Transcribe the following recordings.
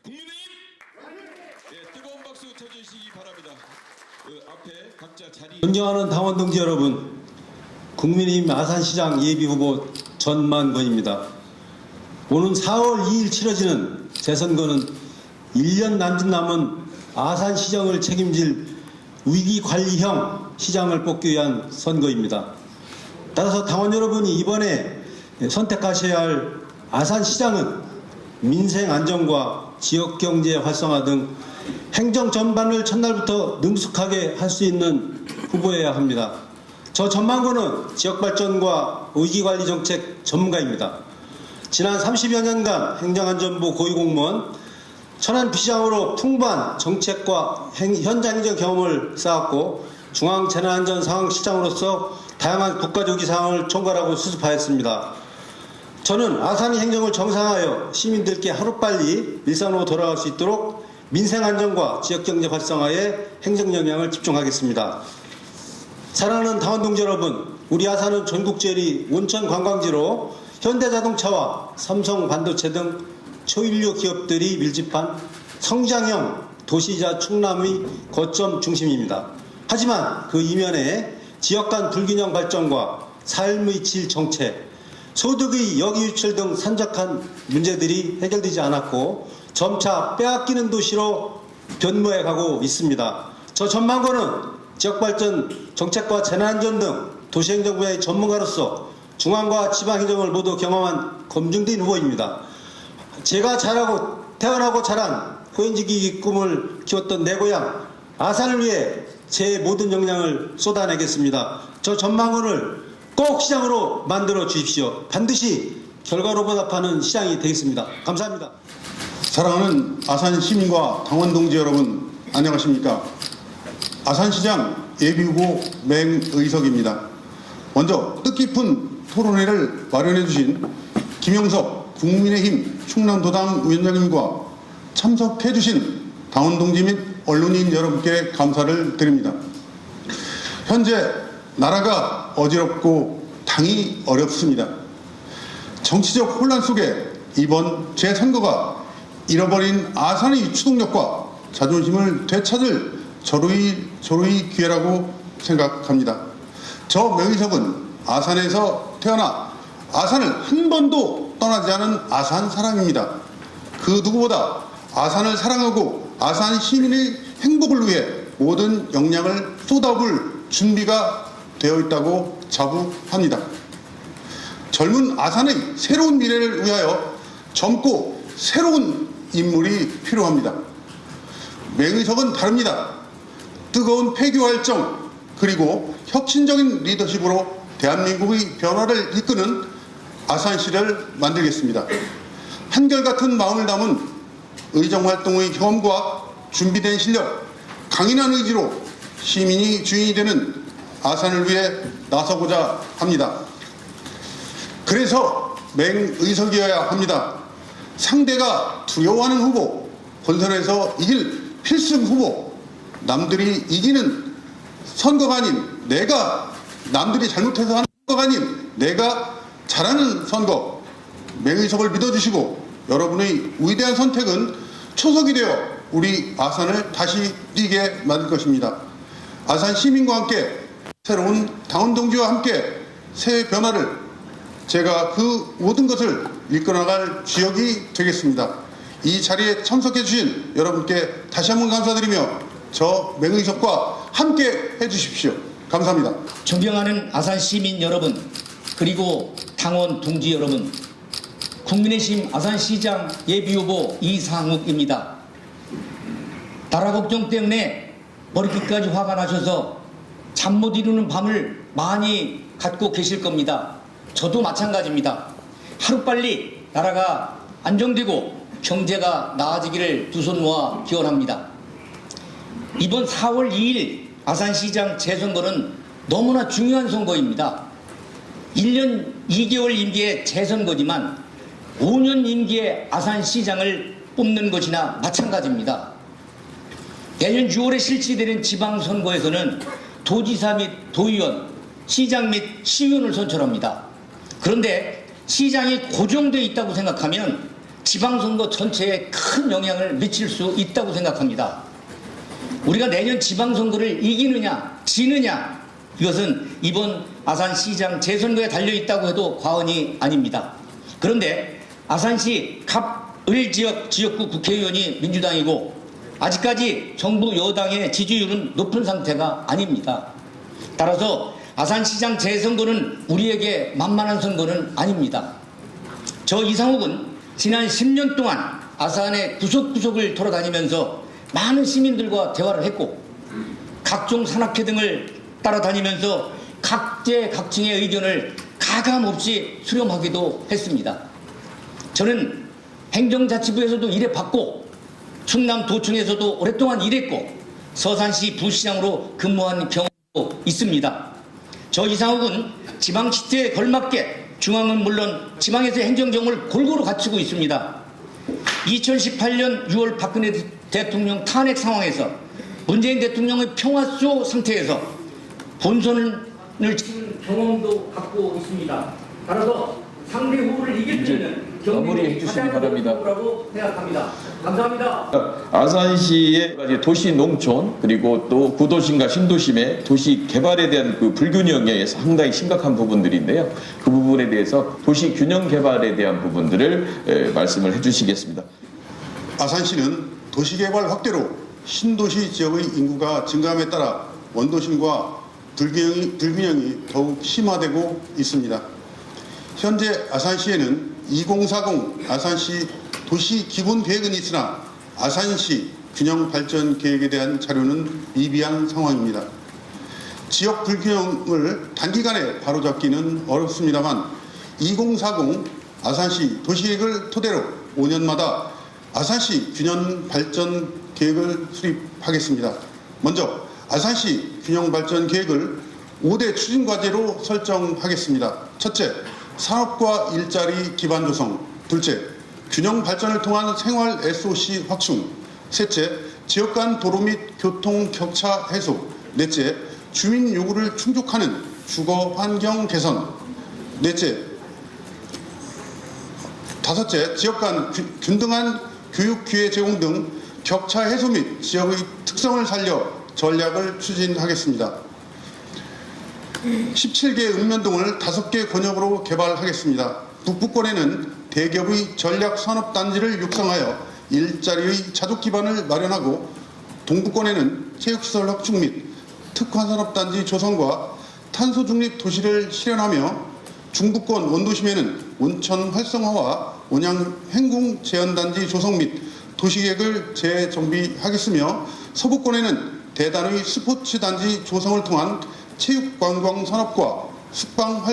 국민의힘 네, 뜨거운 박수 쳐주시기 바랍니다. 앞에 각자 자리. 존경하는 당원 동지 여러분, 국민의힘 아산시장 예비후보 전만권입니다. 오는 4월 2일 치러지는 재선거는 1년 남짓 남은 아산시정을 책임질 위기관리형 시장을 뽑기 위한 선거입니다. 따라서 당원 여러분이 이번에 선택하셔야 할 아산시장은 민생 안정과 지역경제 활성화 등 행정 전반을 첫날부터 능숙하게 할 수 있는 후보여야 합니다. 저 전만권은 지역발전과 위기관리 정책 전문가입니다. 지난 30여 년간 행정안전부 고위공무원, 천안부시장으로 풍부한 정책과 현장 행정 경험을 쌓았고 중앙재난안전상황실장으로서 다양한 국가조기 사항을 총괄하고 수습하였습니다. 저는 아산의 행정을 정상화하여 시민들께 하루빨리 일상으로 돌아갈 수 있도록 민생안전과 지역경제 활성화에 행정 역량을 집중하겠습니다. 사랑하는 당원 동지 여러분, 우리 아산은 전국제리 온천 관광지로 현대자동차와 삼성반도체 등 초인류 기업들이 밀집한 성장형 도시이자 충남의 거점 중심입니다. 하지만 그 이면에 지역 간 불균형 발전과 삶의 질 정체, 소득의 역이유출 등 산적한 문제들이 해결되지 않았고 점차 빼앗기는 도시로 변모해 가고 있습니다. 저 전만권은 지역발전, 정책과 재난안전 등 도시행정 분야의 전문가로서 중앙과 지방행정을 모두 경험한 검증된 후보입니다. 제가 태어나고 자란 호인지기 꿈을 키웠던 내 고향 아산을 위해 제 모든 역량을 쏟아내겠습니다. 저 전망원을 꼭 시장으로 만들어 주십시오. 반드시 결과로 보답하는 시장이 되겠습니다. 감사합니다. 사랑하는 아산 시민과 당원 동지 여러분, 안녕하십니까? 아산시장 예비후보 맹의석입니다. 먼저 뜻깊은 토론회를 마련해 주신 김영석 국민의힘 충남도당 위원장님과 참석해 주신 당원 동지 및 언론인 여러분께 감사를 드립니다. 현재 나라가 어지럽고 당이 어렵습니다. 정치적 혼란 속에 이번 재선거가 잃어버린 아산의 추동력과 자존심을 되찾을 절호의 기회라고 생각합니다. 저 명의석은 아산에서 태어나 아산을 한 번도 떠나지 않은 아산 사람입니다. 그 누구보다 아산을 사랑하고 아산 시민의 행복을 위해 모든 역량을 쏟아부을 준비가 되어 있다고 자부합니다. 젊은 아산의 새로운 미래를 위하여 젊고 새로운 인물이 필요합니다. 맹의석은 다릅니다. 뜨거운 폐교활정 그리고 혁신적인 리더십으로 대한민국의 변화를 이끄는 아산시를 만들겠습니다. 한결같은 마음을 담은 의정활동의 경험과 준비된 실력, 강인한 의지로 시민이 주인이 되는 아산을 위해 나서고자 합니다. 그래서 맹의석이어야 합니다. 상대가 두려워하는 후보, 본선에서 이길 필승 후보, 남들이 이기는 선거가 아닌 내가, 남들이 잘못해서 하는 선거가 아닌 내가 잘하는 선거, 맹의석을 믿어주시고 여러분의 위대한 선택은 초석이 되어 우리 아산을 다시 뛰게 만들 것입니다. 아산 시민과 함께 새로운 당원 동지와 함께 새 변화를, 제가 그 모든 것을 이끌어나갈 주역이 되겠습니다. 이 자리에 참석해 주신 여러분께 다시 한번 감사드리며 저 맹의석과 함께 해주십시오. 감사합니다. 존경하는 아산 시민 여러분, 그리고 당원 동지 여러분, 국민의힘 아산시장 예비후보 이상욱입니다. 나라 걱정 때문에 머리끝까지 화가 나셔서 잠 못 이루는 밤을 많이 갖고 계실 겁니다. 저도 마찬가지입니다. 하루빨리 나라가 안정되고 경제가 나아지기를 두 손 모아 기원합니다. 이번 4월 2일 아산시장 재선거는 너무나 중요한 선거입니다. 1년 2개월 임기의 재선거지만 5년 임기의 아산시장을 뽑는 것이나 마찬가지입니다. 내년 6월에 실시되는 지방선거에서는 도지사 및 도의원, 시장 및 시의원을 선출합니다. 그런데 시장이 고정되어 있다고 생각하면 지방선거 전체에 큰 영향을 미칠 수 있다고 생각합니다. 우리가 내년 지방선거를 이기느냐 지느냐, 이것은 이번 아산시장 재선거에 달려있다고 해도 과언이 아닙니다. 그런데 아산시 갑을 지역구 국회의원이 민주당이고 아직까지 정부 여당의 지지율은 높은 상태가 아닙니다. 따라서 아산시장 재선거는 우리에게 만만한 선거는 아닙니다. 저 이상욱은 지난 10년 동안 아산의 구석구석을 돌아다니면서 많은 시민들과 대화를 했고 각종 산악회 등을 따라다니면서 각계각층의 의견을 가감없이 수렴하기도 했습니다. 저는 행정자치부에서도 일해봤고 충남도청에서도 오랫동안 일했고 서산시 부시장으로 근무한 경험도 있습니다. 저 이상욱은 지방 시대에 걸맞게 중앙은 물론 지방에서 행정경험을 골고루 갖추고 있습니다. 2018년 6월 박근혜 대통령 탄핵 상황에서 문재인 대통령의 평화쇼 상태에서 본선을 치른 경험도 갖고 있습니다. 따라서 상대 후보를 이길 수 있는 마무리해 주시기 바랍니다. 라고 생각합니다. 감사합니다. 아산시의 도시 농촌 그리고 또 구도심과 신도심의 도시 개발에 대한 그 불균형에 상당히 심각한 부분들인데요. 그 부분에 대해서 도시 균형 개발에 대한 부분들을 말씀을 해주시겠습니다. 아산시는 도시개발 확대로 신도시 지역의 인구가 증가함에 따라 원도심과 불균형이 더욱 심화되고 있습니다. 현재 아산시에는 2040 아산시 도시 기본 계획은 있으나 아산시 균형 발전 계획에 대한 자료는 미비한 상황입니다. 지역 불균형을 단기간에 바로잡기는 어렵습니다만 2040 아산시 도시계획을 토대로 5년마다 아산시 균형 발전 계획을 수립하겠습니다. 먼저 아산시 균형 발전 계획을 5대 추진 과제로 설정하겠습니다. 첫째, 산업과 일자리 기반 조성. 둘째, 균형 발전을 통한 생활 SOC 확충. 셋째, 지역 간 도로 및 교통 격차 해소. 넷째, 주민 요구를 충족하는 주거 환경 개선. 넷째, 다섯째, 지역 간 균등한 교육 기회 제공 등 격차 해소 및 지역의 특성을 살려 전략을 추진하겠습니다. 17개 읍면동을 5개 권역으로 개발하겠습니다. 북부권에는 대기업의 전략산업단지를 육성하여 일자리의 자족 기반을 마련하고 동부권에는 체육시설 확충 및 특화산업단지 조성과 탄소중립 도시를 실현하며 중부권 원도심에는 온천 활성화와 온양 행궁 제한단지 조성 및 도시계획을 재정비하겠으며 서부권에는 대단의 스포츠단지 조성을 통한 체육관광산업과 숙박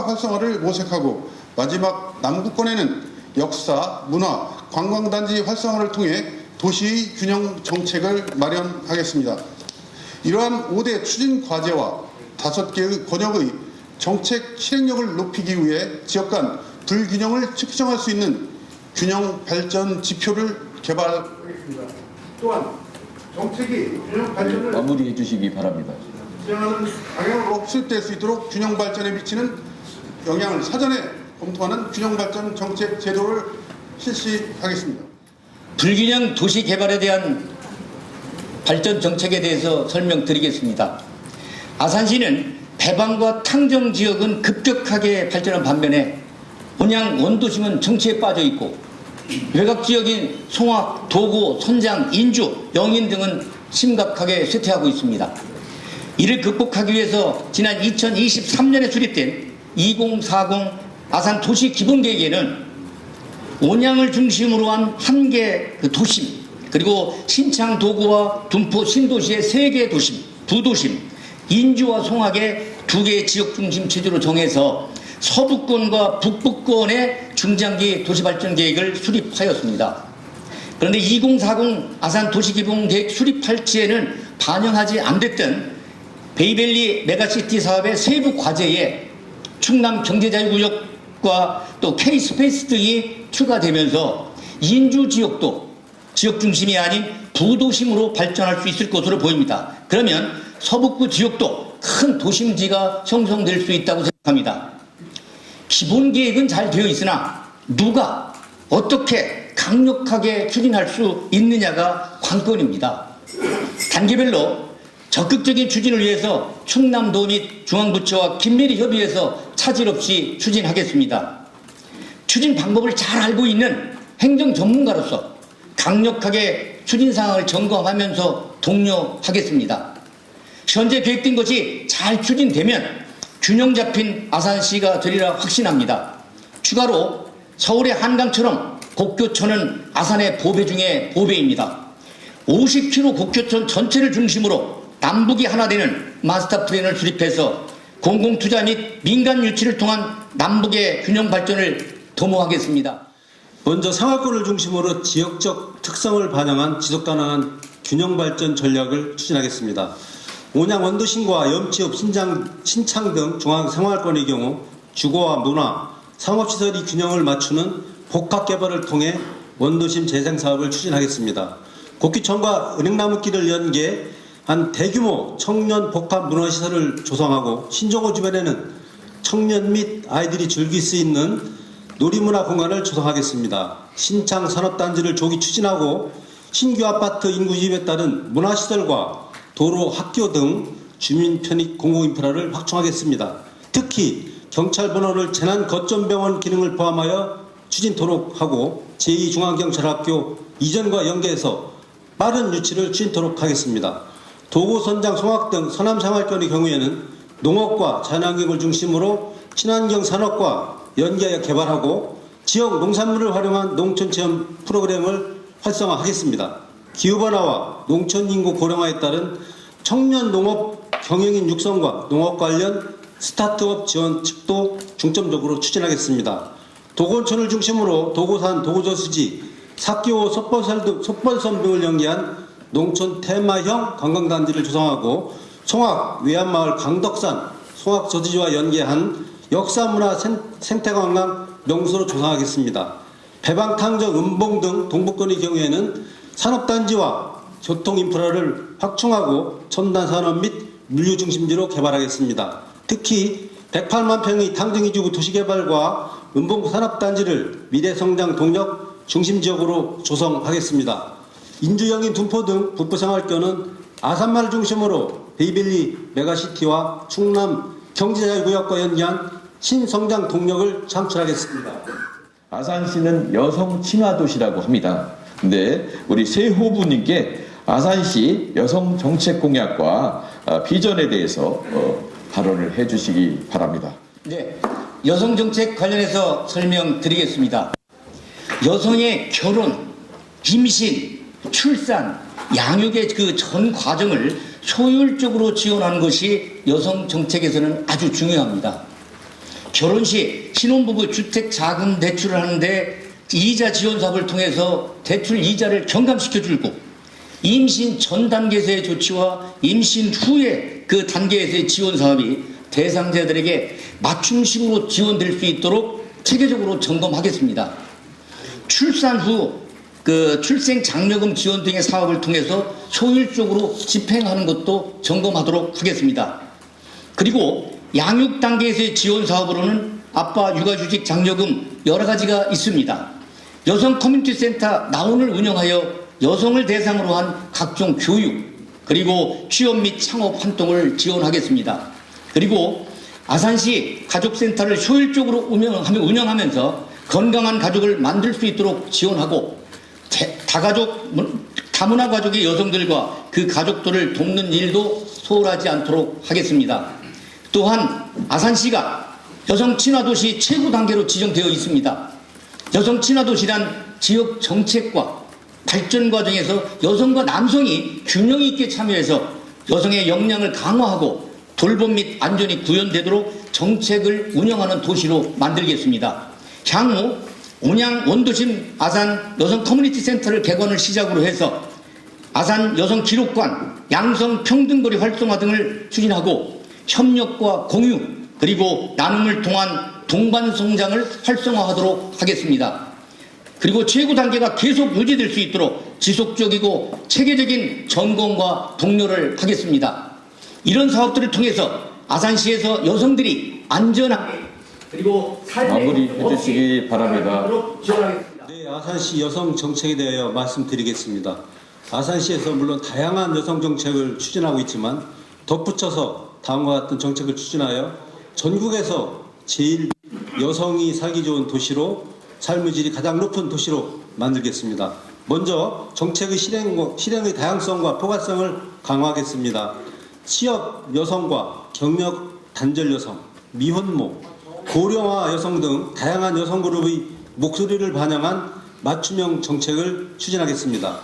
활성화를 모색하고 마지막 남부권에는 역사, 문화, 관광단지 활성화를 통해 도시 균형 정책을 마련하겠습니다. 이러한 5대 추진 과제와 5개의 권역의 정책 실행력을 높이기 위해 지역 간 불균형을 측정할 수 있는 균형 발전 지표를 개발하겠습니다. 또한 정책이 균형 발전을 마무리해 주시기 바랍니다. 지향하는 방향으로 수립될 수 있도록 균형 발전에 미치는 영향을 사전에 검토하는 균형 발전 정책 제도를 실시하겠습니다. 불균형 도시 개발에 대한 발전 정책에 대해서 설명드리겠습니다. 아산시는 배방과 탕정 지역은 급격하게 발전한 반면에 온양 원도심은 정체에 빠져 있고 외곽 지역인 송악, 도고, 선장, 인주, 영인 등은 심각하게 쇠퇴하고 있습니다. 이를 극복하기 위해서 지난 2023년에 수립된 2040 아산 도시 기본계획에는 온양을 중심으로 한 1개 도심, 그리고 신창 도구와 둔포 신도시의 3개 도심, 부도심, 인주와 송악의 2개의 지역 중심 체제로 정해서 서부권과 북부권의 중장기 도시발전 계획을 수립하였습니다. 그런데 2040 아산 도시기본계획 수립할지에는 반영하지 않았던 베이밸리 메가시티 사업의 세부 과제에 충남 경제자유구역과 또 K스페이스 등이 추가되면서 인주 지역도 지역 중심이 아닌 부도심으로 발전할 수 있을 것으로 보입니다. 그러면 서북부 지역도 큰 도심지가 형성될 수 있다고 생각합니다. 기본계획은 잘 되어 있으나 누가 어떻게 강력하게 추진할 수 있느냐가 관건입니다. 단계별로 적극적인 추진을 위해서 충남도 및 중앙부처와 긴밀히 협의해서 차질 없이 추진하겠습니다. 추진 방법을 잘 알고 있는 행정 전문가로서 강력하게 추진 사항을 점검하면서 독려하겠습니다. 현재 계획된 것이 잘 추진되면 균형 잡힌 아산시가 되리라 확신합니다. 추가로 서울의 한강처럼 곡교천은 아산의 보배 중에 보배입니다. 50km 곡교천 전체를 중심으로 남북이 하나 되는 마스터 플랜을 수립해서 공공투자 및 민간 유치를 통한 남북의 균형 발전을 도모하겠습니다. 먼저 생활권을 중심으로 지역적 특성을 반영한 지속가능한 균형 발전 전략을 추진하겠습니다. 온양 원도심과 염치읍, 신창 등 중앙 생활권의 경우 주거와 문화, 상업시설이 균형을 맞추는 복합개발을 통해 원도심 재생사업을 추진하겠습니다. 곡기천과 은행나무길을 연계한 대규모 청년 복합 문화시설을 조성하고 신정호 주변에는 청년 및 아이들이 즐길 수 있는 놀이문화 공간을 조성하겠습니다. 신창 산업단지를 조기 추진하고 신규 아파트 인구 유입에 따른 문화시설과 도로, 학교 등 주민 편익 공공인프라를 확충하겠습니다. 특히 경찰번호를 재난거점병원 기능을 포함하여 추진토록 하고 제2중앙경찰학교 이전과 연계해서 빠른 유치를 추진토록 하겠습니다. 도고선장, 송악 등 서남생활권의 경우에는 농업과 자연환경을 중심으로 친환경 산업과 연계하여 개발하고 지역 농산물을 활용한 농촌체험 프로그램을 활성화하겠습니다. 기후변화와 농촌인구 고령화에 따른 청년 농업 경영인 육성과 농업 관련 스타트업 지원 측도 중점적으로 추진하겠습니다. 도건촌을 중심으로 도고산, 도고저수지, 사기호, 속벌섬 등을 연계한 농촌 테마형 관광단지를 조성하고 송악, 외안마을, 강덕산, 송악저지와 연계한 역사문화 생태관광 명소로 조성하겠습니다. 배방탕정, 음봉 등 동북권의 경우에는 산업단지와 교통인프라를 확충하고 첨단산업 및 물류중심지로 개발하겠습니다. 특히 108만 평의 탕정이지구 도시개발과 음봉 산업단지를 미래성장 동력 중심지역으로 조성하겠습니다. 인주영인 둔포 등 북부생활권은 아산마을 중심으로 베이빌리 메가시티와 충남 경제자유구역과 연계한 신성장 동력을 창출하겠습니다. 아산시는 여성 친화 도시라고 합니다. 근데 우리 세호부님께 아산시 여성 정책 공약과 비전에 대해서 발언을 해주시기 바랍니다. 네, 여성 정책 관련해서 설명드리겠습니다. 여성의 결혼, 임신, 출산, 양육의 그 전 과정을 효율적으로 지원하는 것이 여성 정책에서는 아주 중요합니다. 결혼 시 신혼부부 주택 자금 대출을 하는데 이자 지원 사업을 통해서 대출 이자를 경감시켜주고 임신 전 단계에서의 조치와 임신 후에 그 단계에서의 지원 사업이 대상자들에게 맞춤식으로 지원될 수 있도록 체계적으로 점검하겠습니다. 출산 후 그 출생 장려금 지원 등의 사업을 통해서 효율적으로 집행하는 것도 점검하도록 하겠습니다. 그리고 양육 단계에서의 지원 사업으로는 아빠 육아휴직 장려금 여러 가지가 있습니다. 여성 커뮤니티 센터 나온을 운영하여 여성을 대상으로 한 각종 교육 그리고 취업 및 창업 활동을 지원하겠습니다. 그리고 아산시 가족센터를 효율적으로 운영하면서 건강한 가족을 만들 수 있도록 지원하고 다문화 가족의 여성들과 그 가족들을 돕는 일도 소홀하지 않도록 하겠습니다. 또한 아산시가 여성 친화도시 최고 단계로 지정되어 있습니다. 여성 친화도시란 지역 정책과 발전 과정에서 여성과 남성이 균형 있게 참여해서 여성의 역량을 강화하고 돌봄 및 안전이 구현되도록 정책을 운영하는 도시로 만들겠습니다. 향후 온양 원도심 아산 여성 커뮤니티 센터를 개관을 시작으로 해서 아산 여성 기록관, 양성 평등거리 활성화 등을 추진하고 협력과 공유 그리고 나눔을 통한 동반 성장을 활성화하도록 하겠습니다. 그리고 최고 단계가 계속 유지될 수 있도록 지속적이고 체계적인 점검과 독려를 하겠습니다. 이런 사업들을 통해서 아산시에서 여성들이 안전하게 그리고 마무리해 주시기 바랍니다. 지원하겠습니다. 네, 아산시 여성 정책에 대하여 말씀드리겠습니다. 아산시에서 물론 다양한 여성 정책을 추진하고 있지만 덧붙여서 다음과 같은 정책을 추진하여 전국에서 제일 여성이 살기 좋은 도시로, 삶의 질이 가장 높은 도시로 만들겠습니다. 먼저 정책의 실행의 다양성과 포괄성을 강화하겠습니다. 취업 여성과 경력 단절 여성, 미혼모, 고령화 여성 등 다양한 여성 그룹의 목소리를 반영한 맞춤형 정책을 추진하겠습니다.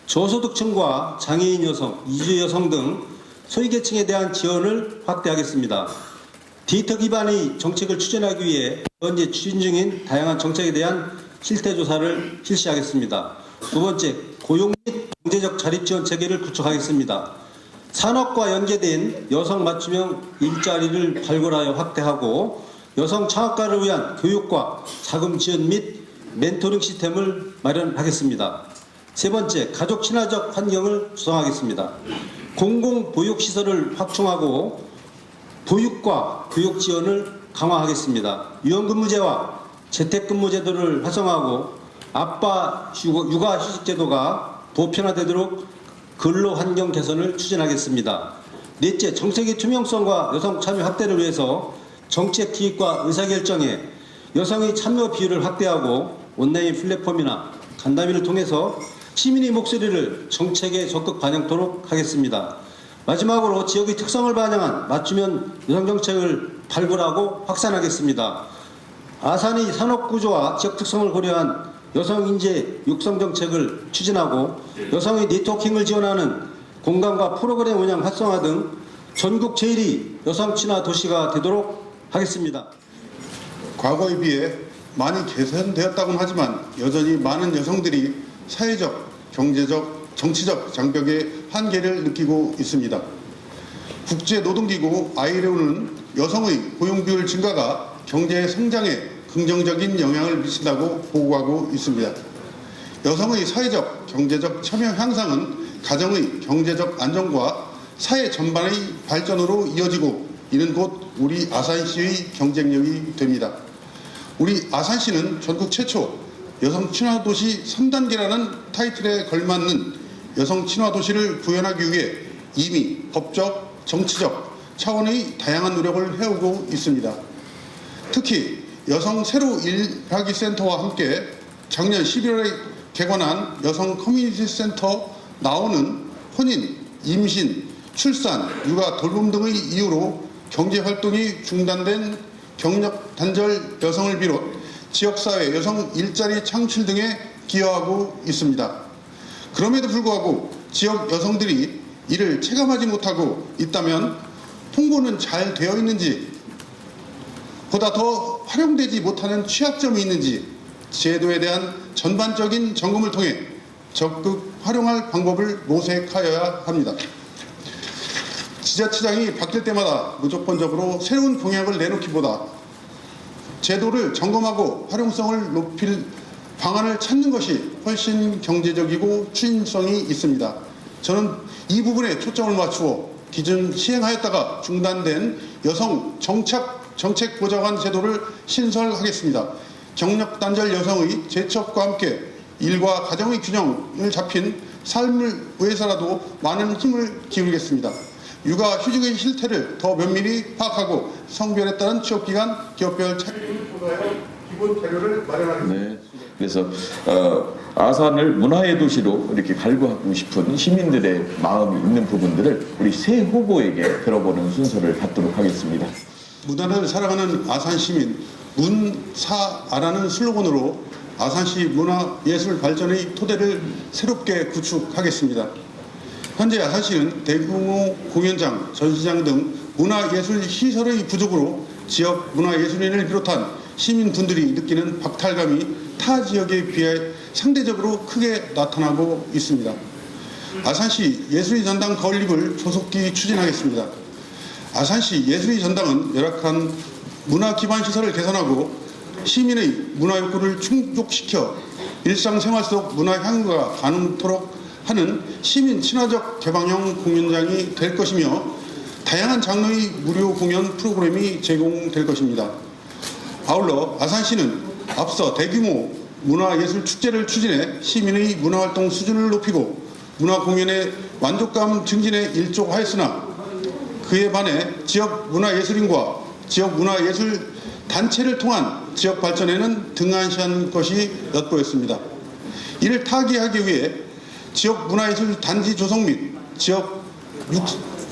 저소득층과 장애인 여성, 이주 여성 등 소외계층에 대한 지원을 확대하겠습니다. 데이터 기반의 정책을 추진하기 위해 현재 추진 중인 다양한 정책에 대한 실태조사를 실시하겠습니다. 두 번째, 고용 및 경제적 자립지원 체계를 구축하겠습니다. 산업과 연계된 여성 맞춤형 일자리를 발굴하여 확대하고 여성 창업가를 위한 교육과 자금 지원 및 멘토링 시스템을 마련하겠습니다. 세 번째, 가족 친화적 환경을 조성하겠습니다. 공공보육시설을 확충하고 보육과 교육 지원을 강화하겠습니다. 유연근무제와 재택근무제도를 활성화하고 아빠 육아휴직제도가 보편화되도록 근로환경 개선을 추진하겠습니다. 넷째, 정책의 투명성과 여성 참여 확대를 위해서 정책 기획과 의사결정에 여성의 참여 비율을 확대하고 온라인 플랫폼이나 간담회를 통해서 시민의 목소리를 정책에 적극 반영토록 하겠습니다. 마지막으로 지역의 특성을 반영한 맞춤형 여성정책을 발굴하고 확산하겠습니다. 아산의 산업구조와 지역 특성을 고려한 여성인재 육성정책을 추진하고 여성의 네트워킹을 지원하는 공간과 프로그램 운영 활성화 등 전국 제1위 여성 친화 도시가 되도록 하겠습니다. 과거에 비해 많이 개선되었다고는 하지만 여전히 많은 여성들이 사회적, 경제적, 정치적 장벽의 한계를 느끼고 있습니다. 국제노동기구 ILO는 여성의 고용비율 증가가 경제 성장에 긍정적인 영향을 미친다고 보고하고 있습니다. 여성의 사회적, 경제적 참여 향상은 가정의 경제적 안정과 사회 전반의 발전으로 이어지고 이는 곧 우리 아산시의 경쟁력이 됩니다. 우리 아산시는 전국 최초 여성 친화 도시 3단계라는 타이틀에 걸맞는 여성 친화 도시를 구현하기 위해 이미 법적, 정치적 차원의 다양한 노력을 해오고 있습니다. 특히 여성 세로 일하기 센터와 함께 작년 11월에 개관한 여성 커뮤니티 센터 나오는 혼인, 임신, 출산, 육아, 돌봄 등의 이유로 경제활동이 중단된 경력 단절 여성을 비롯 지역사회 여성 일자리 창출 등에 기여하고 있습니다. 그럼에도 불구하고 지역 여성들이 이를 체감하지 못하고 있다면 홍보는 잘 되어 있는지 보다 더 활용되지 못하는 취약점이 있는지 제도에 대한 전반적인 점검을 통해 적극 활용할 방법을 모색하여야 합니다. 지자체장이 바뀔 때마다 무조건적으로 새로운 공약을 내놓기보다 제도를 점검하고 활용성을 높일 방안을 찾는 것이 훨씬 경제적이고 추진성이 있습니다. 저는 이 부분에 초점을 맞추어 기존 시행하였다가 중단된 여성 정책 보좌관 제도를 신설하겠습니다. 경력 단절 여성의 재취업과 함께 일과 가정의 균형을 잡힌 삶을 위해서라도 많은 힘을 기울이겠습니다. 육아 휴직의 실태를 더 면밀히 파악하고 성별에 따른 취업기간, 기업별 차이를 고려하여 기본 자료를 마련하겠습니다. 네. 그래서 아산을 문화의 도시로 이렇게 갈구하고 싶은 시민들의 마음이 있는 부분들을 우리 새 후보에게 들어보는 순서를 갖도록 하겠습니다. 문화를 사랑하는 아산 시민, 문사아라는 슬로건으로 아산시 문화예술 발전의 토대를 새롭게 구축하겠습니다. 현재 아산시는 대규모 공연장, 전시장 등 문화예술 시설의 부족으로 지역 문화예술인을 비롯한 시민분들이 느끼는 박탈감이 타 지역에 비해 상대적으로 크게 나타나고 있습니다. 아산시 예술의 전당 건립을 조속히 추진하겠습니다. 아산시 예술의 전당은 열악한 문화 기반 시설을 개선하고 시민의 문화 욕구를 충족시켜 일상생활 속 문화 향유가 가능토록 하는 시민 친화적 개방형 공연장이 될 것이며 다양한 장르의 무료 공연 프로그램이 제공될 것입니다. 아울러 아산시는 앞서 대규모 문화예술축제를 추진해 시민의 문화활동 수준을 높이고 문화공연의 만족감 증진에 일조하였으나 그에 반해 지역 문화예술인과 지역 문화예술 단체를 통한 지역 발전에는 등한시한 것이 엿보였습니다. 이를 타개하기 위해 지역 문화예술 단지 조성 및 지역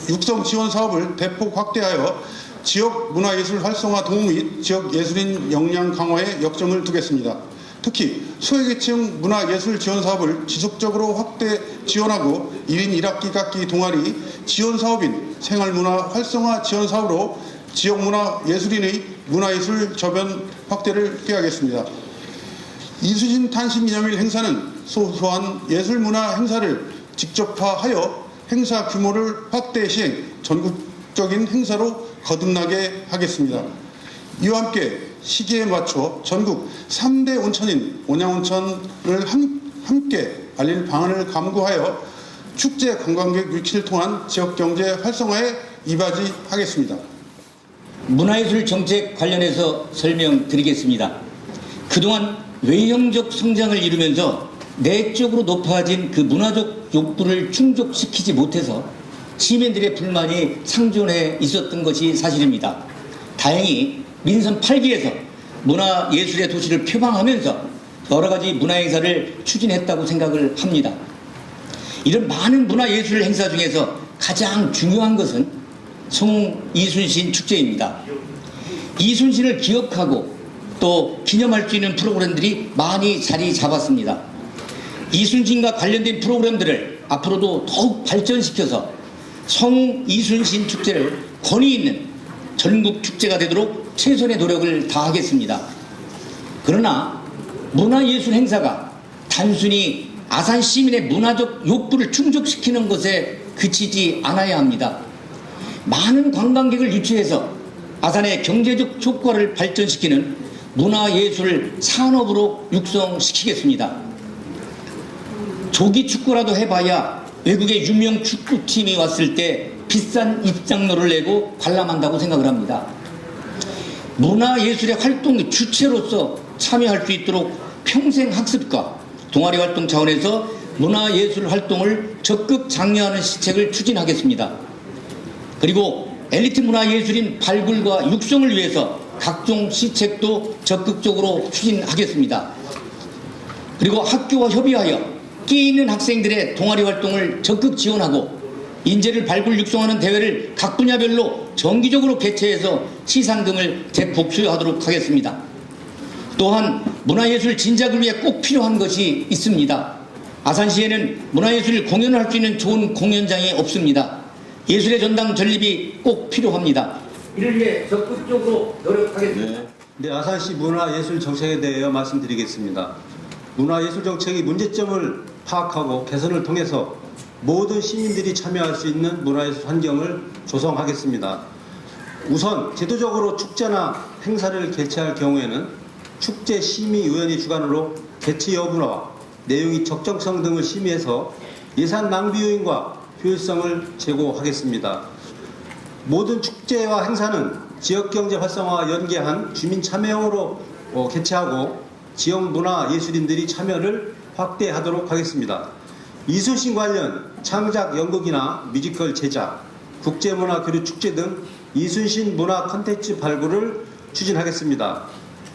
육성 지원 사업을 대폭 확대하여 지역 문화예술 활성화 도움 및 지역 예술인 역량 강화에 역점을 두겠습니다. 특히 소외계층 문화예술 지원 사업을 지속적으로 확대 지원하고 1인 1학기 각기 동아리 지원 사업인 생활문화 활성화 지원 사업으로 지역 문화예술인의 문화예술 저변 확대를 꾀하겠습니다. 이순신 탄신기념일 행사는 소소한 예술문화 행사를 직접화하여 행사 규모를 확대 시행, 전국적인 행사로 거듭나게 하겠습니다. 이와 함께 시기에 맞춰 전국 3대 온천인 온양온천을 함께 알릴 방안을 강구하여 축제 관광객 유치를 통한 지역경제 활성화에 이바지하겠습니다. 문화예술 정책 관련해서 설명드리겠습니다. 그동안 외형적 성장을 이루면서 내적으로 높아진 그 문화적 욕구를 충족시키지 못해서 시민들의 불만이 상존해 있었던 것이 사실입니다. 다행히 민선 8기에서 문화예술의 도시를 표방하면서 여러 가지 문화행사를 추진했다고 생각을 합니다. 이런 많은 문화예술 행사 중에서 가장 중요한 것은 송 이순신 축제입니다. 이순신을 기억하고 또 기념할 수 있는 프로그램들이 많이 자리 잡았습니다. 이순신과 관련된 프로그램들을 앞으로도 더욱 발전시켜서 송 이순신 축제를 권위 있는 전국 축제가 되도록 최선의 노력을 다하겠습니다. 그러나 문화예술 행사가 단순히 아산 시민의 문화적 욕구를 충족시키는 것에 그치지 않아야 합니다. 많은 관광객을 유치해서 아산의 경제적 효과를 발전시키는 문화예술 산업으로 육성시키겠습니다. 조기 축구라도 해봐야 외국의 유명 축구팀이 왔을 때 비싼 입장료를 내고 관람한다고 생각을 합니다. 문화예술의 활동 주체로서 참여할 수 있도록 평생 학습과 동아리 활동 차원에서 문화예술 활동을 적극 장려하는 시책을 추진하겠습니다. 그리고 엘리트 문화예술인 발굴과 육성을 위해서 각종 시책도 적극적으로 추진하겠습니다. 그리고 학교와 협의하여 끼 있는 학생들의 동아리 활동을 적극 지원하고 인재를 발굴 육성하는 대회를 각 분야별로 정기적으로 개최해서 시상금을 재복수하도록 하겠습니다. 또한 문화예술 진작을 위해 꼭 필요한 것이 있습니다. 아산시에는 문화예술 공연을 할 수 있는 좋은 공연장이 없습니다. 예술의 전당 전립이 꼭 필요합니다. 이를 위해 적극적으로 노력하겠습니다. 네, 아산시 문화예술 정책에 대해 말씀드리겠습니다. 문화예술 정책의 문제점을 파악하고 개선을 통해서 모든 시민들이 참여할 수 있는 문화예술 환경을 조성하겠습니다. 우선 제도적으로 축제나 행사를 개최할 경우에는 축제심의위원회 주관으로 개최 여부와 내용의 적정성 등을 심의해서 예산 낭비 요인과 효율성을 제고하겠습니다. 모든 축제와 행사는 지역경제 활성화와 연계한 주민 참여형으로 개최하고 지역 문화예술인들이 참여를 확대하도록 하겠습니다. 이순신 관련 창작 연극이나 뮤지컬 제작, 국제문화교류축제 등 이순신 문화 콘텐츠 발굴을 추진하겠습니다.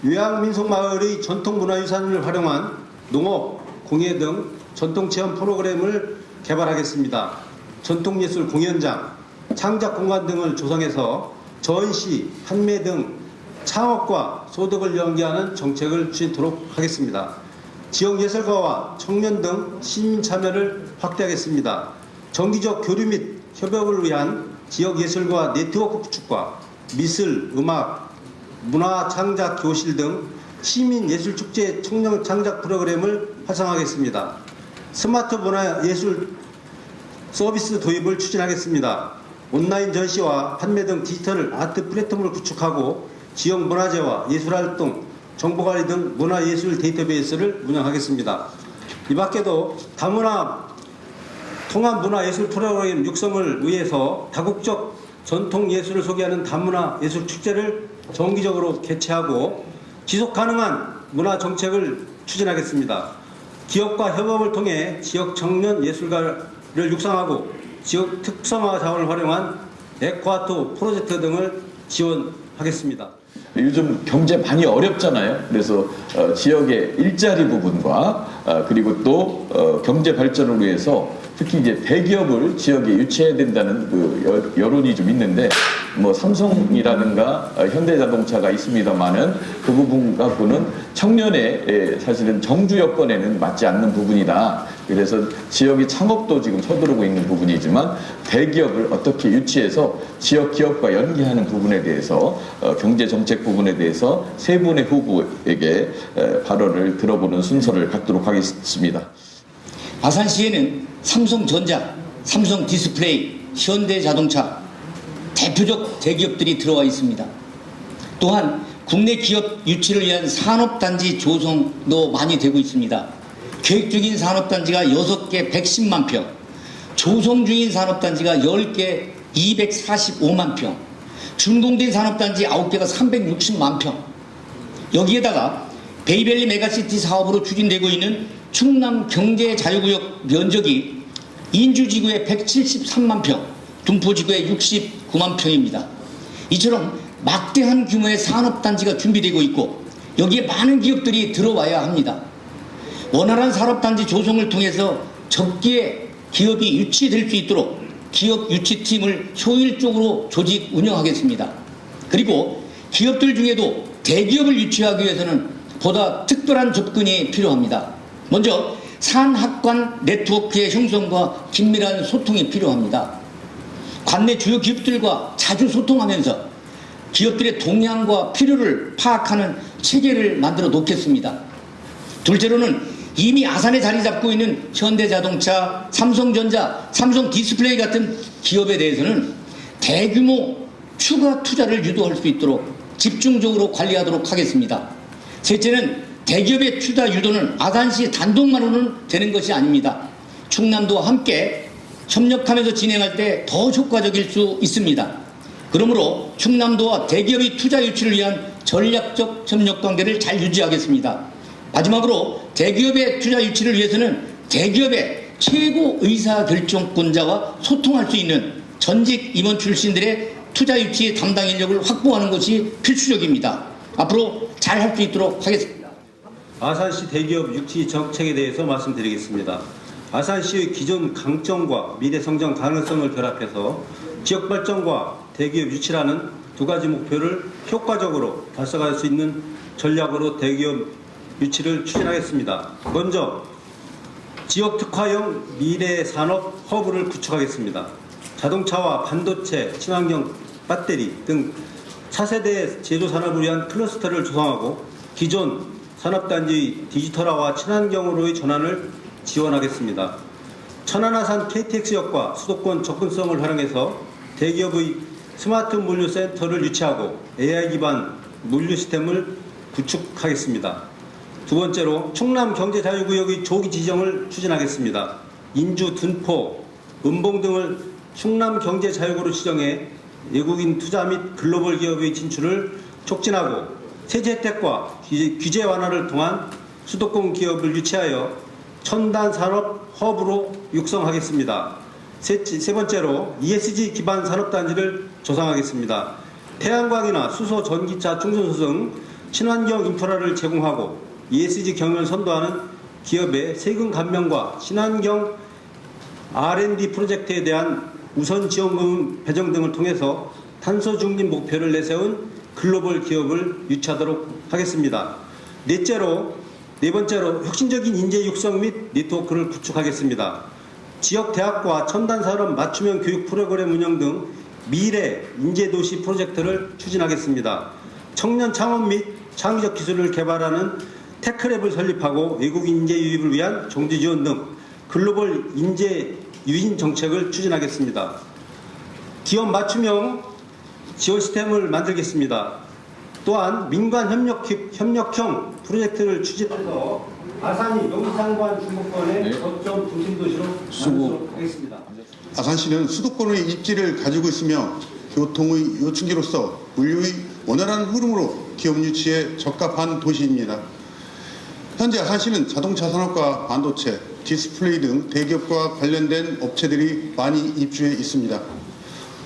요양민속마을의 전통문화유산을 활용한 농업, 공예 등 전통체험 프로그램을 개발하겠습니다. 전통예술 공연장, 창작공간 등을 조성해서 전시, 판매 등 창업과 소득을 연계하는 정책을 추진토록 하겠습니다. 지역예술가와 청년 등 시민 참여를 확대하겠습니다. 정기적 교류 및 협업을 위한 지역예술가 네트워크 구축과 미술, 음악, 문화창작 교실 등 시민예술축제 청년 창작 프로그램을 활성화하겠습니다. 스마트 문화예술 서비스 도입을 추진하겠습니다. 온라인 전시와 판매 등 디지털 아트 플랫폼을 구축하고 지역 문화재와 예술활동, 정보관리 등 문화예술 데이터베이스를 운영하겠습니다. 이 밖에도 다문화 통합문화예술 프로그램 육성을 위해서 다국적 전통예술을 소개하는 다문화예술축제를 정기적으로 개최하고 지속가능한 문화정책을 추진하겠습니다. 기업과 협업을 통해 지역 청년 예술가를 육성하고 지역 특성화 자원을 활용한 에코아트 프로젝트 등을 지원하겠습니다. 요즘 경제 많이 어렵잖아요. 그래서 지역의 일자리 부분과 그리고 또 경제 발전을 위해서 특히 이제 대기업을 지역에 유치해야 된다는 그 여론이 좀 있는데 뭐 삼성이라든가 현대자동차가 있습니다만은 그 부분 갖고는 청년의 사실은 정주 여건에는 맞지 않는 부분이다. 그래서 지역의 창업도 지금 서두르고 있는 부분이지만 대기업을 어떻게 유치해서 지역 기업과 연계하는 부분에 대해서 경제 정책 부분에 대해서 세 분의 후보에게 발언을 들어보는 순서를 갖도록 하겠습니다. 아산시에는 삼성전자, 삼성디스플레이, 현대자동차 대표적 대기업들이 들어와 있습니다. 또한 국내 기업 유치를 위한 산업단지 조성도 많이 되고 있습니다. 계획 중인 산업단지가 6개 110만 평, 조성 중인 산업단지가 10개 245만 평, 준공된 산업단지 9개가 360만 평. 여기에다가 베이밸리 메가시티 사업으로 추진되고 있는 충남 경제자유구역 면적이 인주지구의 173만 평, 둔포지구의 69만 평입니다. 이처럼 막대한 규모의 산업단지가 준비되고 있고 여기에 많은 기업들이 들어와야 합니다. 원활한 산업단지 조성을 통해서 적기에 기업이 유치될 수 있도록 기업 유치팀을 효율적으로 조직 운영하겠습니다. 그리고 기업들 중에도 대기업을 유치하기 위해서는 보다 특별한 접근이 필요합니다. 먼저 산학관 네트워크의 형성과 긴밀한 소통이 필요합니다. 관내 주요 기업들과 자주 소통하면서 기업들의 동향과 필요를 파악하는 체계를 만들어 놓겠습니다. 둘째로는 이미 아산에 자리 잡고 있는 현대자동차, 삼성전자, 삼성디스플레이 같은 기업에 대해서는 대규모 추가 투자를 유도할 수 있도록 집중적으로 관리하도록 하겠습니다. 셋째는 대기업의 투자 유도는 아산시 단독만으로는 되는 것이 아닙니다. 충남도와 함께 협력하면서 진행할 때 더 효과적일 수 있습니다. 그러므로 충남도와 대기업의 투자 유치를 위한 전략적 협력 관계를 잘 유지하겠습니다. 마지막으로 대기업의 투자 유치를 위해서는 대기업의 최고 의사결정권자와 소통할 수 있는 전직 임원 출신들의 투자 유치 담당 인력을 확보하는 것이 필수적입니다. 앞으로 잘 할 수 있도록 하겠습니다. 아산시 대기업 유치 정책에 대해서 말씀드리겠습니다. 아산시의 기존 강점과 미래 성장 가능성을 결합해서 지역 발전과 대기업 유치라는 두 가지 목표를 효과적으로 달성할 수 있는 전략으로 대기업 유치를 추진하겠습니다. 먼저 지역 특화형 미래 산업 허브를 구축하겠습니다. 자동차와 반도체, 친환경 배터리 등 차세대 제조 산업을 위한 클러스터를 조성하고 기존 산업단지 디지털화와 친환경으로의 전환을 지원하겠습니다. 천안아산 KTX역과 수도권 접근성을 활용해서 대기업의 스마트 물류센터를 유치하고 AI 기반 물류 시스템을 구축하겠습니다. 두 번째로 충남 경제자유구역의 조기 지정을 추진하겠습니다. 인주, 둔포, 은봉 등을 충남 경제자유구로 지정해 외국인 투자 및 글로벌 기업의 진출을 촉진하고 세제 혜택과 규제 완화를 통한 수도권 기업을 유치하여 첨단 산업 허브로 육성하겠습니다. 세 번째로 ESG 기반 산업단지를 조성하겠습니다. 태양광이나 수소, 전기차, 충전소 등 친환경 인프라를 제공하고 ESG 경영을 선도하는 기업의 세금 감면과 친환경 R&D 프로젝트에 대한 우선 지원금 배정 등을 통해서 탄소 중립 목표를 내세운 글로벌 기업을 유치하도록 하겠습니다. 네 번째로 혁신적인 인재 육성 및 네트워크를 구축하겠습니다. 지역 대학과 첨단 산업 맞춤형 교육 프로그램 운영 등 미래 인재도시 프로젝트를 추진하겠습니다. 청년 창업 및 창의적 기술을 개발하는 테크랩을 설립하고 외국 인재 유입을 위한 정부 지원 등 글로벌 인재 유인 정책을 추진하겠습니다. 기업 맞춤형 지원 시스템을 만들겠습니다. 또한 민관 협력형 프로젝트를 추진해서 아산이 명상관 중부권의 거점 중심도시로 만들도록 하겠습니다. 아산시는 수도권의 입지를 가지고 있으며 교통의 요충지로서 물류의 원활한 흐름으로 기업 유치에 적합한 도시입니다. 현재 아산시는 자동차 산업과 반도체, 디스플레이 등 대기업과 관련된 업체들이 많이 입주해 있습니다.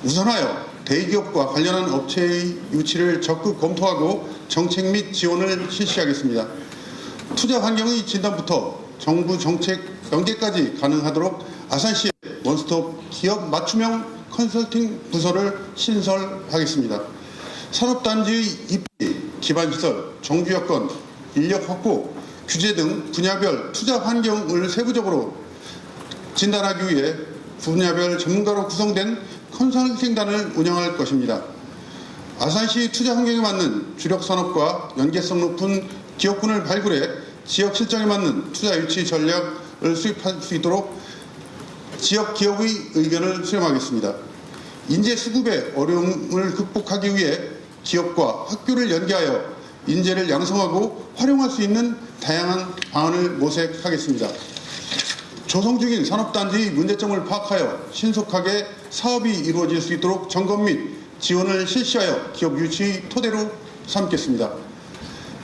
우선하여 대기업과 관련한 업체의 유치를 적극 검토하고 정책 및 지원을 실시하겠습니다. 투자 환경의 진단부터 정부 정책 연계까지 가능하도록 아산시에 원스톱 기업 맞춤형 컨설팅 부서를 신설하겠습니다. 산업단지의 입지, 기반시설, 정규 여건, 인력 확보, 규제 등 분야별 투자 환경을 세부적으로 진단하기 위해 분야별 전문가로 구성된 컨설팅단을 운영할 것입니다. 아산시 투자 환경에 맞는 주력 산업과 연계성 높은 기업군을 발굴해 지역 실정에 맞는 투자 유치 전략을 수립할 수 있도록 지역 기업의 의견을 수렴하겠습니다. 인재 수급의 어려움을 극복하기 위해 기업과 학교를 연계하여 인재를 양성하고 활용할 수 있는 다양한 방안을 모색하겠습니다. 조성 중인 산업단지의 문제점을 파악하여 신속하게 사업이 이루어질 수 있도록 점검 및 지원을 실시하여 기업 유치 토대로 삼겠습니다.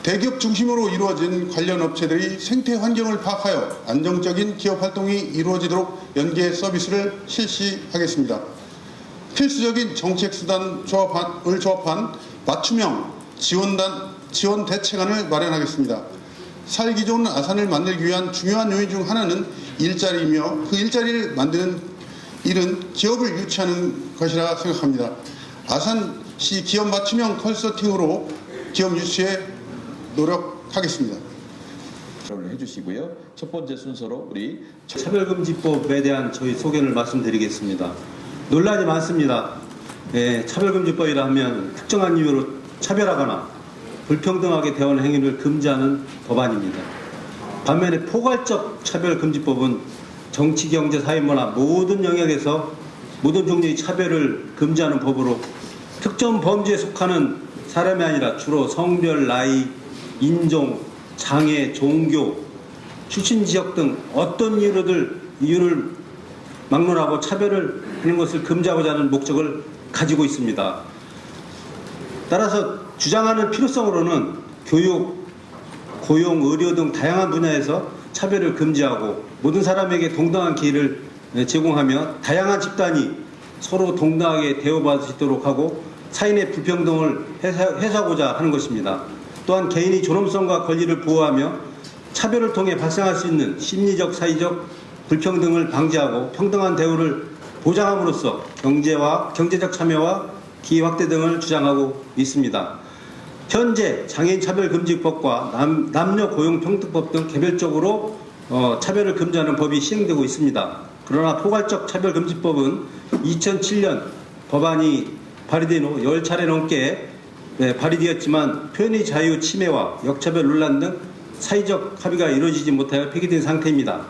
대기업 중심으로 이루어진 관련 업체들이 생태 환경을 파악하여 안정적인 기업 활동이 이루어지도록 연계 서비스를 실시하겠습니다. 필수적인 정책 수단을 조합한 맞춤형 지원 대책안을 마련하겠습니다. 살기 좋은 아산을 만들기 위한 중요한 요인 중 하나는 일자리이며 그 일자리를 만드는 일은 기업을 유치하는 것이라 생각합니다. 아산시 기업 맞춤형 컨설팅으로 기업 유치에 노력하겠습니다. 해주시고요. 첫 번째 순서로 우리 차별금지법에 대한 저희 소견을 말씀드리겠습니다. 논란이 많습니다. 차별금지법이라 하면 특정한 이유로 차별하거나 불평등하게 대하는 행위를 금지하는 법안입니다. 반면에 포괄적 차별금지법은 정치, 경제, 사회, 문화 모든 영역에서 모든 종류의 차별을 금지하는 법으로 특정 범죄에 속하는 사람이 아니라 주로 성별, 나이, 인종, 장애, 종교, 출신 지역 등 어떤 이유를 막론하고 차별을 하는 것을 금지하고자 하는 목적을 가지고 있습니다. 따라서 주장하는 필요성으로는 교육, 고용, 의료 등 다양한 분야에서 차별을 금지하고 모든 사람에게 동등한 기회를 제공하며 다양한 집단이 서로 동등하게 대우받을 수 있도록 하고 사인의 불평등을 해소하고자 하는 것입니다. 또한 개인의 존엄성과 권리를 보호하며 차별을 통해 발생할 수 있는 심리적, 사회적 불평등을 방지하고 평등한 대우를 보장함으로써 경제적 참여와 기회 확대 등을 주장하고 있습니다. 현재 장애인 차별금지법과 남녀 고용평등법 등 개별적으로 차별을 금지하는 법이 시행되고 있습니다. 그러나 포괄적 차별금지법은 2007년 법안이 발의된 후 10차례 넘게 발의되었지만 표현의 자유 침해와 역차별 논란 등 사회적 합의가 이루어지지 못하여 폐기된 상태입니다.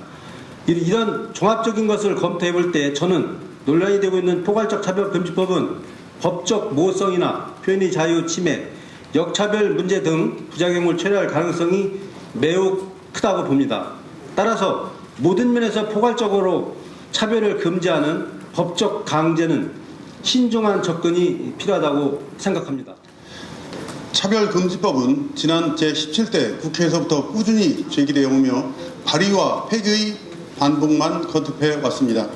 이런 종합적인 것을 검토해 볼 때 저는 논란이 되고 있는 포괄적 차별금지법은 법적 모호성이나 표현의 자유 침해, 역차별 문제 등 부작용을 초래할 가능성이 매우 크다고 봅니다. 따라서 모든 면에서 포괄적으로 차별을 금지하는 법적 강제는 신중한 접근이 필요하다고 생각합니다. 차별금지법은 지난 제17대 국회에서부터 꾸준히 제기되어 오며 발의와 폐기의 반복만 거듭해 왔습니다.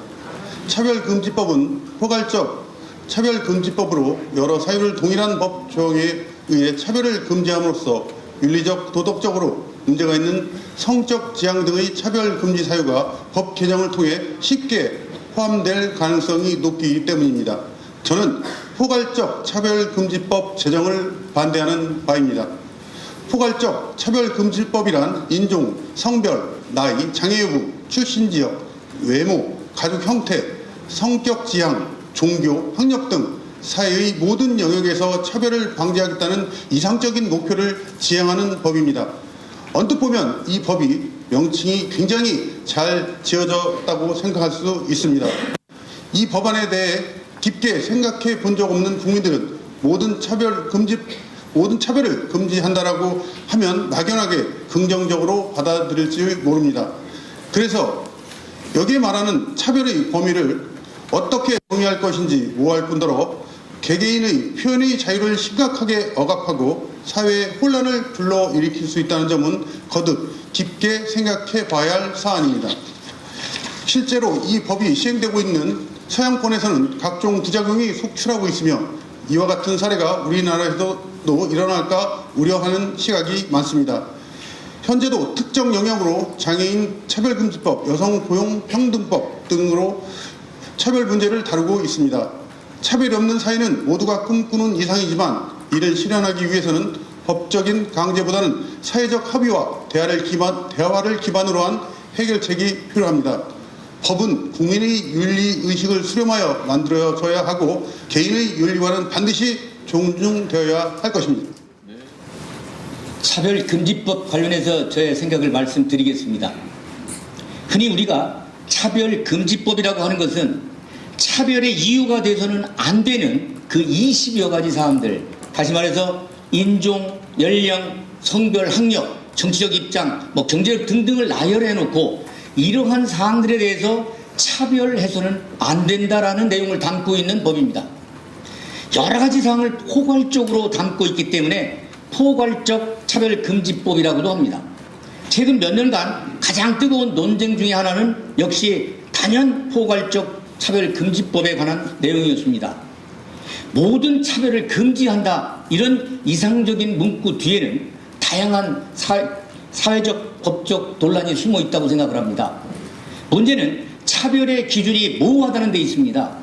차별금지법은 포괄적 차별금지법으로 여러 사유를 동일한 법 조항에 의해 차별을 금지함으로써 윤리적, 도덕적으로 문제가 있는 성적 지향 등의 차별금지 사유가 법 개정을 통해 쉽게 포함될 가능성이 높기 때문입니다. 저는 포괄적 차별금지법 제정을 반대하는 바입니다. 포괄적 차별금지법이란 인종, 성별, 나이, 장애 여부, 출신 지역, 외모, 가족 형태, 성격 지향, 종교, 학력 등 사회의 모든 영역에서 차별을 방지하겠다는 이상적인 목표를 지향하는 법입니다. 언뜻 보면 이 법이 명칭이 굉장히 잘 지어졌다고 생각할 수 있습니다. 이 법안에 대해 깊게 생각해 본 적 없는 국민들은 모든 차별을 금지한다라고 하면 막연하게 긍정적으로 받아들일지 모릅니다. 그래서 여기에 말하는 차별의 범위를 어떻게 정의할 것인지 모호할 뿐더러 개개인의 표현의 자유를 심각하게 억압하고 사회에 혼란을 불러일으킬 수 있다는 점은 거듭 깊게 생각해 봐야 할 사안입니다. 실제로 이 법이 시행되고 있는 서양권에서는 각종 부작용이 속출하고 있으며 이와 같은 사례가 우리나라에서도 일어날까 우려하는 시각이 많습니다. 현재도 특정 영역으로 장애인 차별금지법, 여성고용평등법 등으로 차별 문제를 다루고 있습니다. 차별이 없는 사회는 모두가 꿈꾸는 이상이지만 이를 실현하기 위해서는 법적인 강제보다는 사회적 합의와 대화를 기반으로 한 해결책이 필요합니다. 법은 국민의 윤리의식을 수렴하여 만들어져야 하고 개인의 윤리와는 반드시 존중되어야 할 것입니다. 차별금지법 관련해서 저의 생각을 말씀드리겠습니다. 흔히 우리가 차별금지법이라고 하는 것은 차별의 이유가 돼서는 안 되는 그 20여 가지 사항들, 다시 말해서 인종, 연령, 성별, 학력, 정치적 입장, 경제력 등등을 나열해 놓고 이러한 사항들에 대해서 차별해서는 안 된다라는 내용을 담고 있는 법입니다. 여러 가지 사항을 포괄적으로 담고 있기 때문에 포괄적 차별금지법이라고도 합니다. 최근 몇 년간 가장 뜨거운 논쟁 중에 하나는 역시 단연 포괄적 차별금지법에 관한 내용이었습니다. 모든 차별을 금지한다, 이런 이상적인 문구 뒤에는 다양한 사회적, 법적 논란이 숨어 있다고 생각을 합니다. 문제는 차별의 기준이 모호하다는 데 있습니다.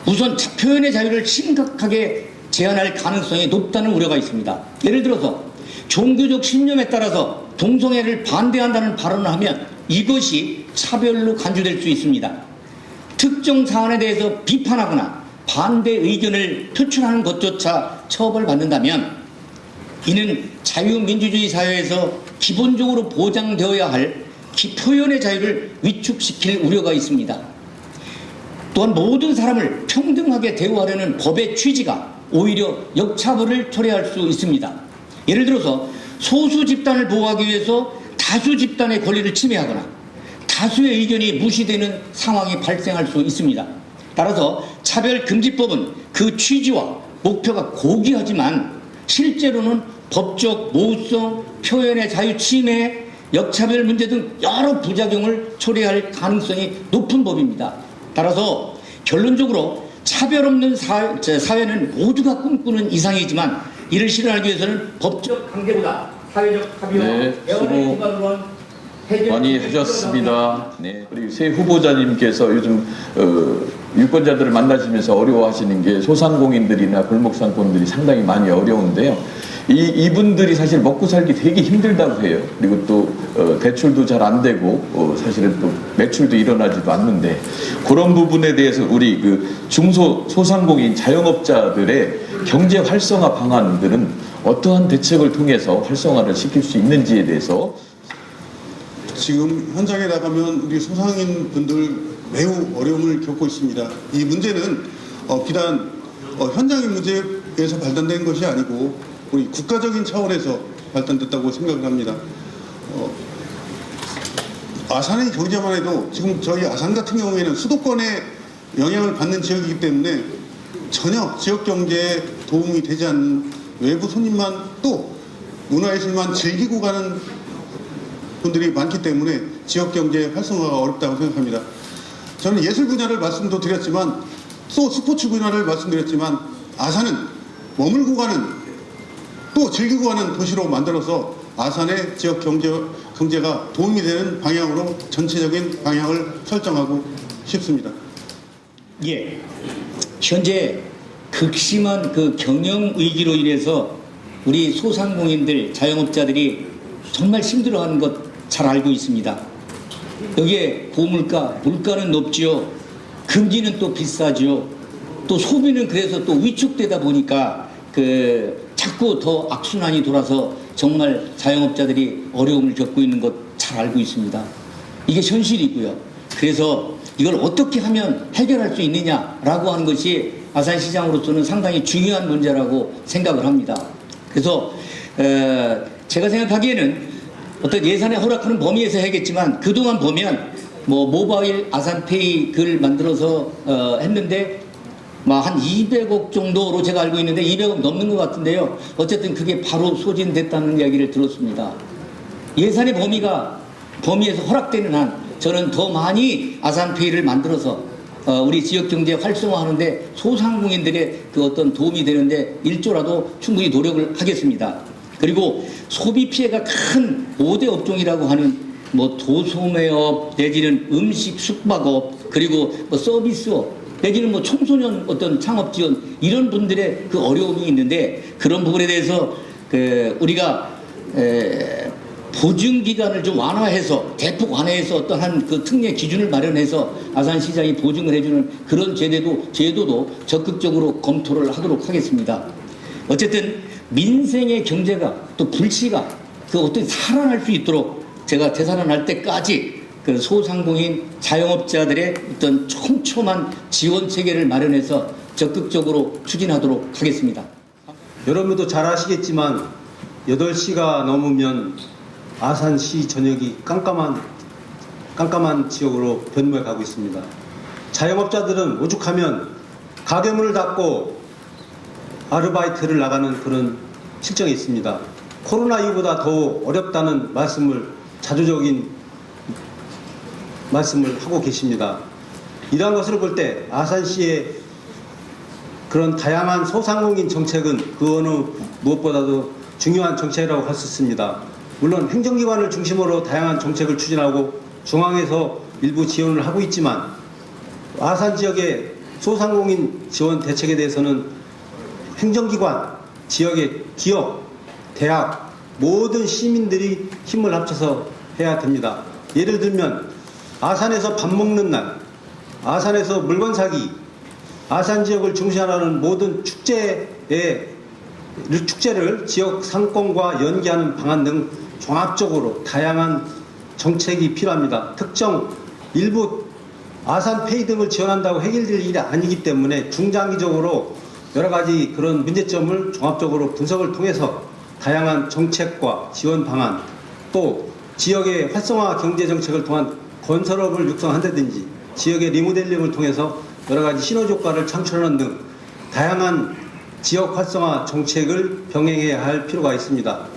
우선 표현의 자유를 심각하게 제한할 가능성이 높다는 우려가 있습니다. 예를 들어서 종교적 신념에 따라서 동성애를 반대한다는 발언을 하면 이것이 차별로 간주될 수 있습니다. 특정 사안에 대해서 비판하거나 반대 의견을 표출하는 것조차 처벌받는다면 이는 자유민주주의 사회에서 기본적으로 보장되어야 할 표현의 자유를 위축시킬 우려가 있습니다. 또한 모든 사람을 평등하게 대우하려는 법의 취지가 오히려 역차별을 초래할 수 있습니다. 예를 들어서 소수 집단을 보호하기 위해서 다수 집단의 권리를 침해하거나 다수의 의견이 무시되는 상황이 발생할 수 있습니다. 따라서 차별금지법은 그 취지와 목표가 고귀하지만 실제로는 법적 모호성, 표현의 자유 침해, 역차별 문제 등 여러 부작용을 초래할 가능성이 높은 법입니다. 따라서 결론적으로 차별 없는 사회는 모두가 꿈꾸는 이상이지만 이를 실현하기 위해서는 법적 강제보다 사회적 합의와 대화를 기반으로 한 해결 많이 하셨습니다. 네. 그리고 새 후보자님께서 요즘 유권자들을 만나시면서 어려워하시는 게 소상공인들이나 골목상권들이 상당히 많이 어려운데요. 이분들이 사실 먹고 살기 되게 힘들다고 해요. 그리고 또 대출도 잘 안 되고 사실은 또 매출도 일어나지도 않는데 그런 부분에 대해서 우리 그 소상공인 자영업자들의 경제 활성화 방안들은 어떠한 대책을 통해서 활성화를 시킬 수 있는지에 대해서 지금 현장에 나가면 우리 소상인 분들 매우 어려움을 겪고 있습니다. 이 문제는 비단 현장의 문제에서 발단된 것이 아니고 우리 국가적인 차원에서 발단됐다고 생각을 합니다. 아산의 경제만 해도 지금 저희 아산 같은 경우에는 수도권에 영향을 받는 지역이기 때문에 전혀 지역 경제에 도움이 되지 않는 외부 손님만 또 문화예술만 즐기고 가는 분들이 많기 때문에 지역 경제 활성화가 어렵다고 생각합니다. 저는 예술 분야를 말씀도 드렸지만 또 스포츠 분야를 말씀드렸지만 아산은 머물고 가는 또 즐기고 가는 도시로 만들어서 아산의 지역 경제가 도움이 되는 방향으로 전체적인 방향을 설정하고 싶습니다. 예, 현재 극심한 그 경영 위기로 인해서 우리 소상공인들, 자영업자들이 정말 힘들어하는 것 잘 알고 있습니다. 여기에 고물가, 물가는 높지요. 금기는 또 비싸지요. 또 소비는 그래서 또 위축되다 보니까 자꾸 더 악순환이 돌아서 정말 자영업자들이 어려움을 겪고 있는 것 잘 알고 있습니다. 이게 현실이고요. 그래서 이걸 어떻게 하면 해결할 수 있느냐라고 하는 것이 아산시장으로서는 상당히 중요한 문제라고 생각을 합니다. 그래서 제가 생각하기에는 어떤 예산에 허락하는 범위에서 해야겠지만 그동안 보면 모바일 아산페이 그걸 만들어서 했는데 한 200억 정도로 제가 알고 있는데 200억 넘는 것 같은데요. 어쨌든 그게 바로 소진됐다는 이야기를 들었습니다. 예산의 범위에서 허락되는 한 저는 더 많이 아산페이를 만들어서 우리 지역경제 활성화하는데 소상공인들의 그 어떤 도움이 되는데 1조라도 충분히 노력을 하겠습니다. 그리고 소비 피해가 큰 5대 업종이라고 하는 도소매업 내지는 음식 숙박업 그리고 서비스업 내지는 청소년 어떤 창업 지원 이런 분들의 그 어려움이 있는데 그런 부분에 대해서 우리가 보증 기간을 좀 완화해서 대폭 완화해서 어떠한 그 특례 기준을 마련해서 아산시장이 보증을 해주는 그런 제도도 적극적으로 검토를 하도록 하겠습니다. 어쨌든 민생의 경제가 또 불씨가 어떻게 살아날 수 있도록 제가 되살아날 때까지 그 소상공인 자영업자들의 어떤 촘촘한 지원 체계를 마련해서 적극적으로 추진하도록 하겠습니다. 여러분도 잘 아시겠지만 8시가 넘으면 아산시 전역이 깜깜한 지역으로 변모해 가고 있습니다. 자영업자들은 오죽하면 가게문을 닫고 아르바이트를 나가는 그런 실정이 있습니다. 코로나 이후보다 더 어렵다는 자조적인 말씀을 하고 계십니다. 이러한 것을 볼 때 아산시의 그런 다양한 소상공인 정책은 그 어느 무엇보다도 중요한 정책이라고 할 수 있습니다. 물론 행정기관을 중심으로 다양한 정책을 추진하고 중앙에서 일부 지원을 하고 있지만 아산 지역의 소상공인 지원 대책에 대해서는 행정기관, 지역의 기업, 대학, 모든 시민들이 힘을 합쳐서 해야 됩니다. 예를 들면 아산에서 밥 먹는 날, 아산에서 물건 사기, 아산 지역을 중시하는 모든 축제를 지역 상권과 연계하는 방안 등 종합적으로 다양한 정책이 필요합니다. 특정 일부 아산페이 등을 지원한다고 해결될 일이 아니기 때문에 중장기적으로 여러 가지 그런 문제점을 종합적으로 분석을 통해서 다양한 정책과 지원 방안 또 지역의 활성화 경제 정책을 통한 건설업을 육성한다든지 지역의 리모델링을 통해서 여러 가지 시너지 효과를 창출하는 등 다양한 지역 활성화 정책을 병행해야 할 필요가 있습니다.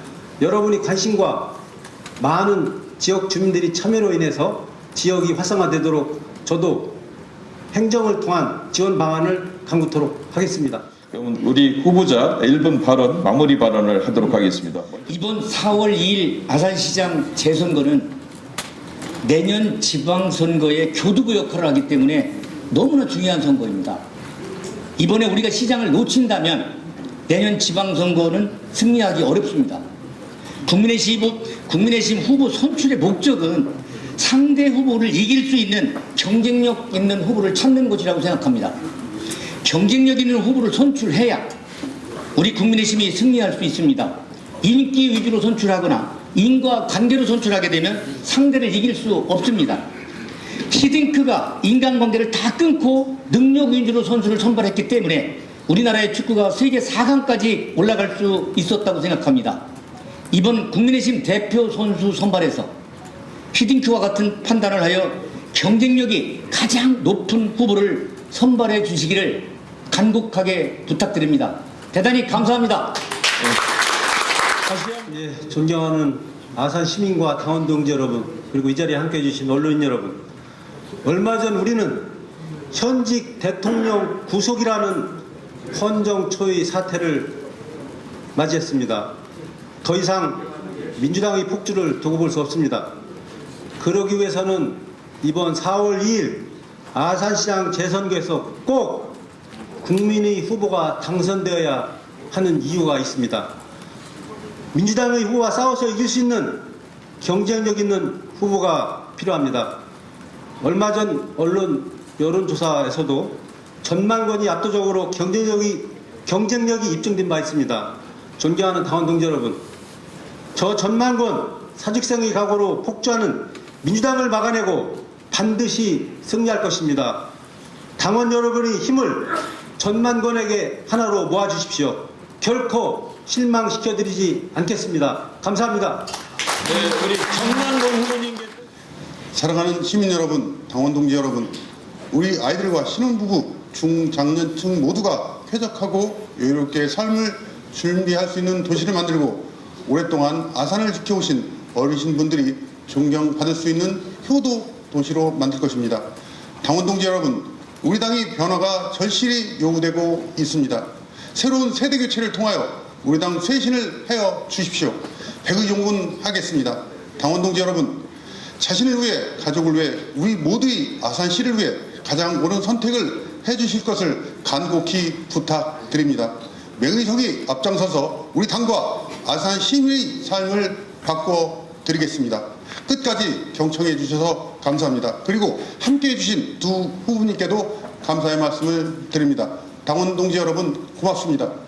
여러분이 관심과 많은 지역 주민들이 참여로 인해서 지역이 활성화되도록 저도 행정을 통한 지원 방안을 강구토록 하겠습니다. 그럼 우리 후보자 1분 발언 마무리 발언을 하도록 하겠습니다. 이번 4월 2일 아산시장 재선거는 내년 지방선거의 교두보 역할을 하기 때문에 너무나 중요한 선거입니다. 이번에 우리가 시장을 놓친다면 내년 지방선거는 승리하기 어렵습니다. 국민의힘 후보 선출의 목적은 상대 후보를 이길 수 있는 경쟁력 있는 후보를 찾는 것이라고 생각합니다. 경쟁력 있는 후보를 선출해야 우리 국민의힘이 승리할 수 있습니다. 인기 위주로 선출하거나 인과관계로 선출하게 되면 상대를 이길 수 없습니다. 히딩크가 인간관계를 다 끊고 능력 위주로 선수를 선발했기 때문에 우리나라의 축구가 세계 4강까지 올라갈 수 있었다고 생각합니다. 이번 국민의힘 대표 선수 선발에서 히딩크와 같은 판단을 하여 경쟁력이 가장 높은 후보를 선발해 주시기를 간곡하게 부탁드립니다. 대단히 감사합니다. 예, 존경하는 아산 시민과 당원 동지 여러분 그리고 이 자리에 함께해 주신 언론인 여러분, 얼마 전 우리는 현직 대통령 구속이라는 헌정초의 사태를 맞이했습니다. 더 이상 민주당의 폭주를 두고 볼 수 없습니다. 그러기 위해서는 이번 4월 2일 아산시장 재선거에서 꼭 국민의 후보가 당선되어야 하는 이유가 있습니다. 민주당의 후보와 싸워서 이길 수 있는 경쟁력 있는 후보가 필요합니다. 얼마 전 언론 여론조사에서도 전만건이 압도적으로 경쟁력이 입증된 바 있습니다. 존경하는 당원 동지 여러분, 저 전만건 사직생의 각오로 폭주하는 민주당을 막아내고 반드시 승리할 것입니다. 당원 여러분의 힘을 전만건에게 하나로 모아주십시오. 결코 실망시켜드리지 않겠습니다. 감사합니다. 네, 우리 전만건 후보님께 사랑하는 시민 여러분, 당원 동지 여러분, 우리 아이들과 신혼부부 중장년층 모두가 쾌적하고 여유롭게 삶을 준비할 수 있는 도시를 만들고 오랫동안 아산을 지켜오신 어르신분들이 존경받을 수 있는 효도 도시로 만들 것입니다. 당원 동지 여러분, 우리 당의 변화가 절실히 요구되고 있습니다. 새로운 세대 교체를 통하여 우리 당 쇄신을 하여 주십시오. 백의종군하겠습니다. 당원 동지 여러분, 자신을 위해, 가족을 위해, 우리 모두의 아산시를 위해 가장 옳은 선택을 해주실 것을 간곡히 부탁드립니다. 명의석이 앞장서서 우리 당과 아산 시민의 삶을 바꿔드리겠습니다. 끝까지 경청해 주셔서 감사합니다. 그리고 함께해 주신 두 후보님께도 감사의 말씀을 드립니다. 당원 동지 여러분 고맙습니다.